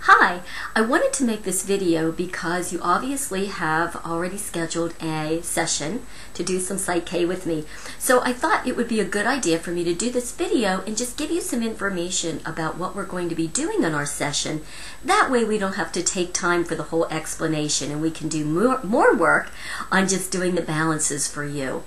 Hi, I wanted to make this video because you obviously have already scheduled a session to do some Psych K with me. So I thought it would be a good idea for me to do this video and just give you some information about what we're going to be doing in our session. That way we don't have to take time for the whole explanation and we can do more work on just doing the balances for you.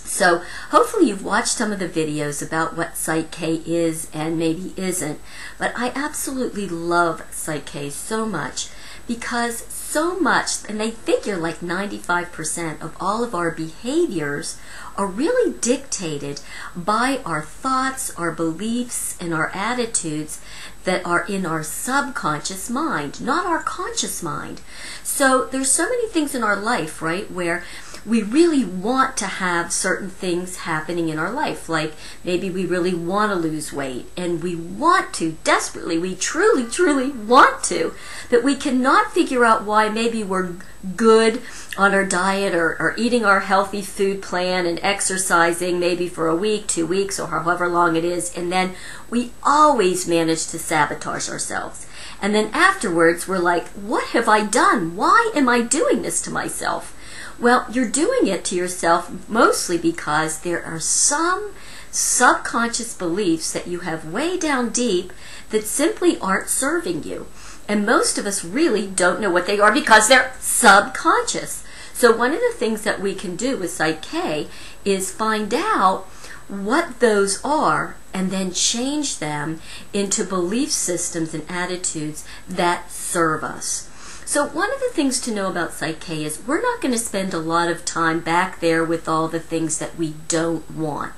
So hopefully you've watched some of the videos about what Psych K is and maybe isn't, but I absolutely love Psych K so much because so much, and they figure like 95% of all of our behaviors are really dictated by our thoughts, our beliefs, and our attitudes that are in our subconscious mind, not our conscious mind. So there's so many things in our life, right, where we really want to have certain things happening in our life, like maybe we really want to lose weight and we want to desperately, we truly want to, but we cannot figure out why. Maybe we're good on our diet or eating our healthy food plan and exercising maybe for a week, 2 weeks, or however long it is, and then we always manage to sabotage ourselves. And then afterwards we're like, what have I done? Why am I doing this to myself? Well, you're doing it to yourself mostly because there are some subconscious beliefs that you have way down deep that simply aren't serving you. And most of us really don't know what they are because they're subconscious. So one of the things that we can do with Psych K is find out what those are and then change them into belief systems and attitudes that serve us. So one of the things to know about Psych K is we're not going to spend a lot of time back there with all the things that we don't want.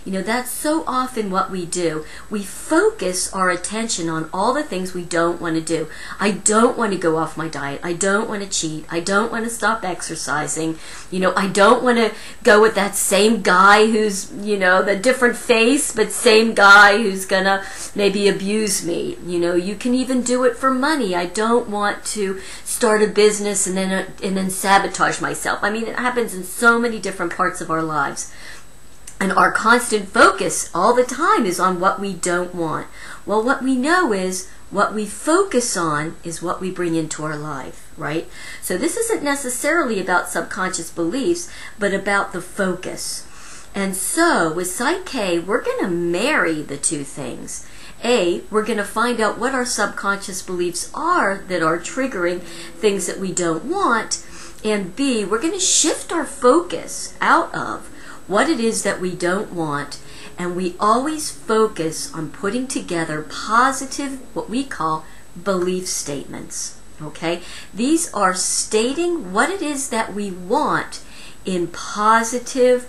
You know, that's so often what we do. We focus our attention on all the things we don't want to do. I don't want to go off my diet. I don't want to cheat. I don't want to stop exercising. You know, I don't want to go with that same guy who's, you know, the different face, but same guy who's going to maybe abuse me. You know, you can even do it for money. I don't want to start a business and then sabotage myself. I mean, it happens in so many different parts of our lives. And our constant focus all the time is on what we don't want. Well, what we know is what we focus on is what we bring into our life, right? So this isn't necessarily about subconscious beliefs, but about the focus. And so with Psych K, we're going to marry the two things. A, we're going to find out what our subconscious beliefs are that are triggering things that we don't want. And B, we're going to shift our focus out of what it is that we don't want, and we always focus on putting together positive, what we call belief statements. Okay? These are stating what it is that we want in positive,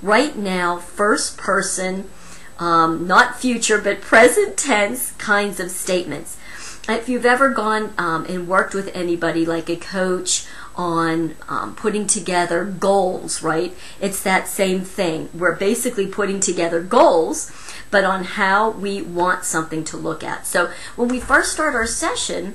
right now, first person, not future, but present tense kinds of statements. If you've ever gone and worked with anybody like a coach on putting together goals, right? It's that same thing. We're basically putting together goals, but on how we want something to look at. So when we first start our session,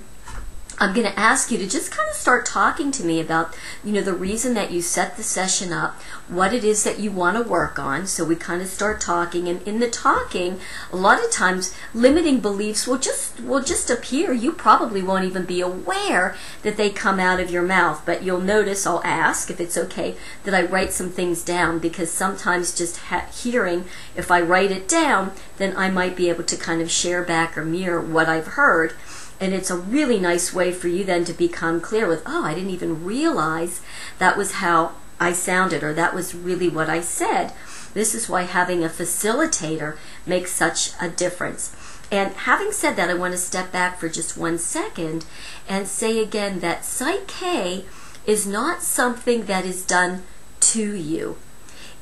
I'm going to ask you to just kind of start talking to me about, you know, the reason that you set the session up, what it is that you want to work on. So we kind of start talking, and in the talking, a lot of times limiting beliefs will just appear. You probably won't even be aware that they come out of your mouth, but you'll notice, I'll ask if it's okay that I write some things down, because sometimes just hearing, if I write it down, then I might be able to kind of share back or mirror what I've heard. And it's a really nice way for you then to become clear with, oh, I didn't even realize that was how I sounded, or that was really what I said. This is why having a facilitator makes such a difference. And having said that, I want to step back for just 1 second and say again that Psych K is not something that is done to you.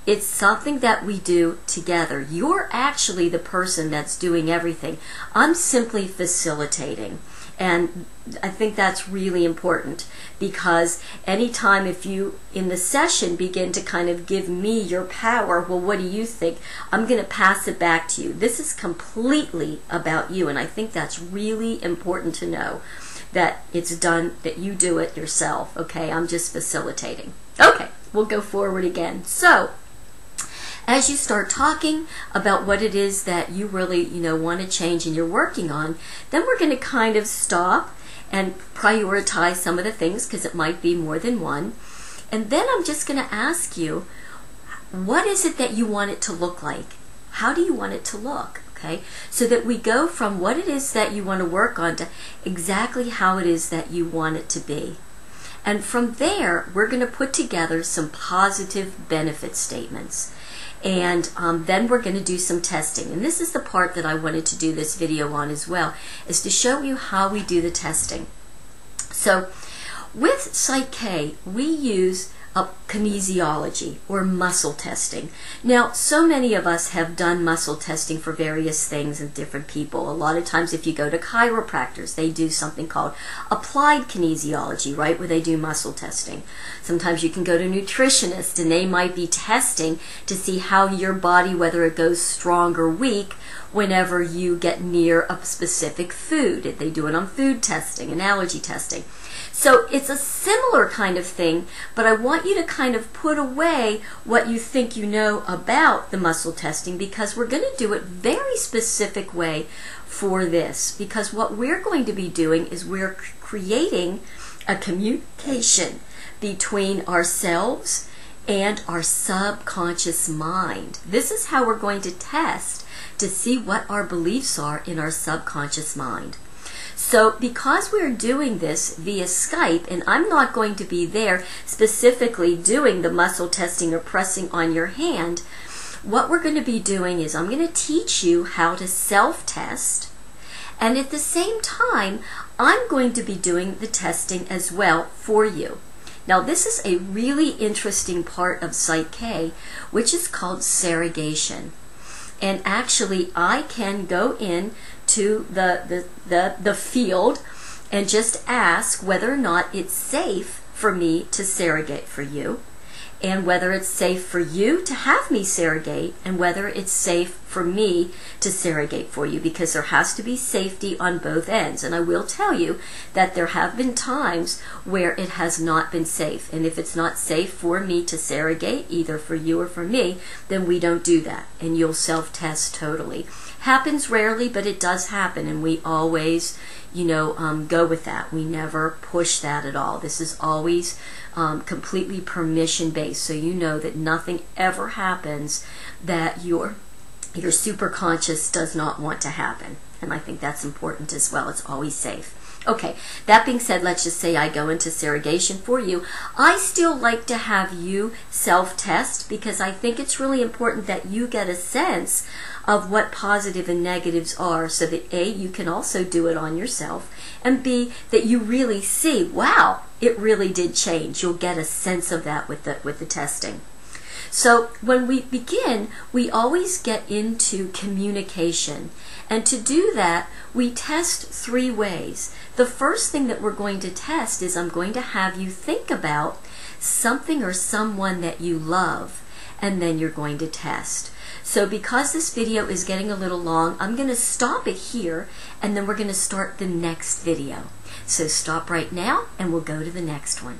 It's something that we do together. You're actually the person that's doing everything. I'm simply facilitating. And I think that's really important, because anytime if you in the session begin to kind of give me your power, well, what do you think? I'm going to pass it back to you. This is completely about you, and I think that's really important to know, that it's done, that you do it yourself. Okay, I'm just facilitating. Okay, we'll go forward again. So As you start talking about what it is that you really, want to change and you're working on, then we're going to kind of stop and prioritize some of the things, because it might be more than one. And then I'm just going to ask you, what is it that you want it to look like? How do you want it to look? Okay, so that we go from what it is that you want to work on to exactly how it is that you want it to be. And from there, we're going to put together some positive benefit statements. And then we're going to do some testing. And this is the part that I wanted to do this video on as well, is to show you how we do the testing. So with Psych, we use kinesiology or muscle testing. Now, so many of us have done muscle testing for various things and different people. A lot of times if you go to chiropractors, they do something called applied kinesiology, right, where they do muscle testing. Sometimes you can go to nutritionists and they might be testing to see how your body, whether it goes strong or weak, whenever you get near a specific food. They do it on food testing and allergy testing. So it's a similar kind of thing, but I want you to kind of put away what you think you know about the muscle testing, because we're going to do it very specific way for this. Because what we're going to be doing is we're creating a communication between ourselves and our subconscious mind. This is how we're going to test to see what our beliefs are in our subconscious mind. So because we're doing this via Skype, and I'm not going to be there specifically doing the muscle testing or pressing on your hand, what we're going to be doing is I'm going to teach you how to self-test, and at the same time, I'm going to be doing the testing as well for you. Now, this is a really interesting part of Psych, which is called surrogation. And actually, I can go in to the field and just ask whether or not it's safe for me to surrogate for you, and whether it's safe for you to have me surrogate, and whether it's safe for me to surrogate for you, because there has to be safety on both ends. And I will tell you that there have been times where it has not been safe, and if it's not safe for me to surrogate, either for you or for me, then we don't do that, and you'll self-test totally. Happens rarely, but it does happen, and we always, go with that. We never push that at all. This is always completely permission-based, so you know that nothing ever happens that your superconscious does not want to happen. And I think that's important as well. It's always safe. Okay, that being said, let's just say I go into surrogation for you. I still like to have you self-test, because I think it's really important that you get a sense of what positive and negatives are, so that A, you can also do it on yourself, and B, that you really see, wow, it really did change. You'll get a sense of that with the testing. So when we begin, we always get into communication. And to do that, we test 3 ways. The first thing that we're going to test is I'm going to have you think about something or someone that you love, and then you're going to test. So because this video is getting a little long, I'm going to stop it here, and then we're going to start the next video. So stop right now, and we'll go to the next one.